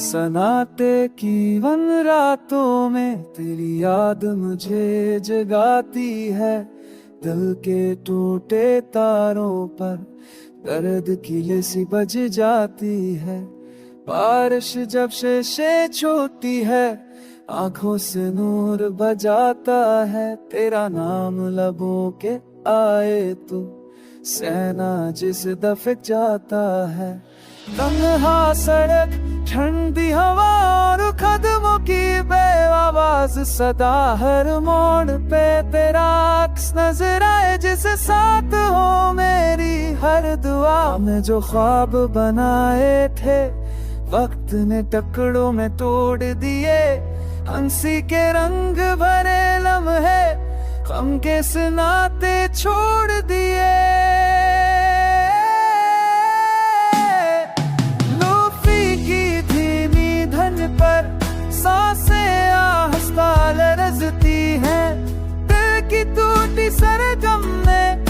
सन्नाटे की वन रातों में तेरी याद मुझे जगाती है। दिल के टूटे तारों पर दर्द की लेसी बज जाती है। बारिश जब से छूटी है, आंखों से नूर बजाता है। तेरा नाम लबों के आए तो सहना जिस दफे जाता है। तन्हा सड़क, ठंडी हवा और कदमों की बेआवाज सदा, हर मोड़ पे तेरा अक्स नजर आए जिसे साथ हो मेरी हर दुआ में। जो ख्वाब बनाए थे वक्त ने टुकड़ों में तोड़ दिए। हंसी के रंग भरे लम्हे गम के सुनाते छोड़ दिए। लूफी की धीमी धन पर सांसें आहिस्ता लरजती हैं। दिल की टूटी सरगम में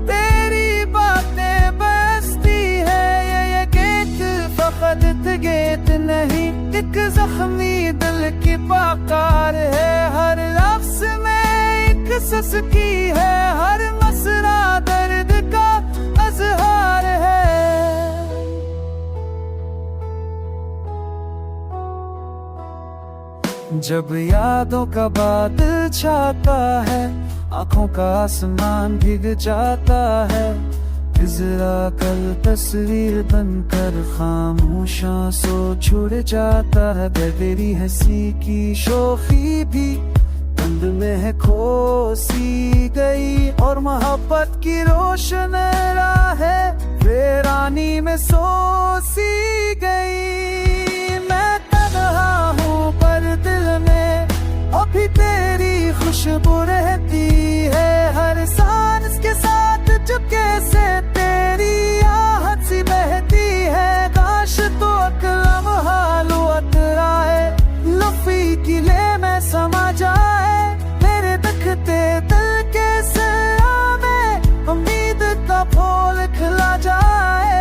तेरी बातें बसती है। ये गीत फकत गेत नहीं, एक जख्मी दिल की पुकार है। हर लफ्ज में एक ससकी है, हर मसरा दर्द का अजहार है। जब यादों का बादल छाता है, आंखों का आसमान भीग जाता है। जरा कल तस्वीर बनकर खामोशा सो छुड़ जाता है। तेरी हंसी की शोखी भी बंद में है खोसी गई, और मोहब्बत की रोशन राहें वीरानी में सोसी गई। मैं तन्हा हूँ पर दिल में अभी तेरी खुशबू रहती है। हर सांस के साथ चुपके से तेरी आहट सी बहती है। काश तो अकलम हालू अतराए, लुफी की ले में समा जाए। मेरे दखते दिल के सया में उम्मीद का फूल खिला जाए।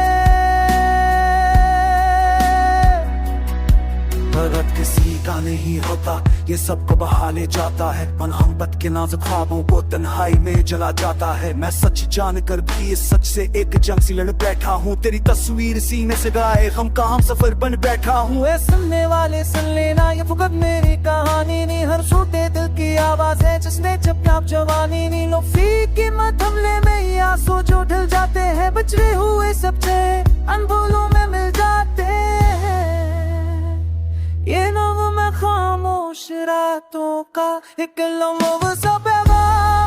भगत किसी का नहीं होता, ये सबको बहा ले जाता है। मोहब्बत के नाजुक ख्वाबों को तन्हाई में जला जाता है। मैं सच जानकर भी इस सच से एक जंग सी लड़ बैठा हूँ। तेरी तस्वीर सीने से गाए हम का हम सफर बन बैठा हूँ। ऐ सुनने वाले सुन लेना, ये फुकत मेरी कहानी नहीं। हर छूटे दिल की आवाज है जिसने चपचाप जवानी नहीं। लुफी की मथमले में ये आंसू जो ढल जाते हैं, बचड़े हुए सबसे अनभूलों में मिल जाते हैं। ये नगमा खामोश रातों का एक लम्हा सा पैगाम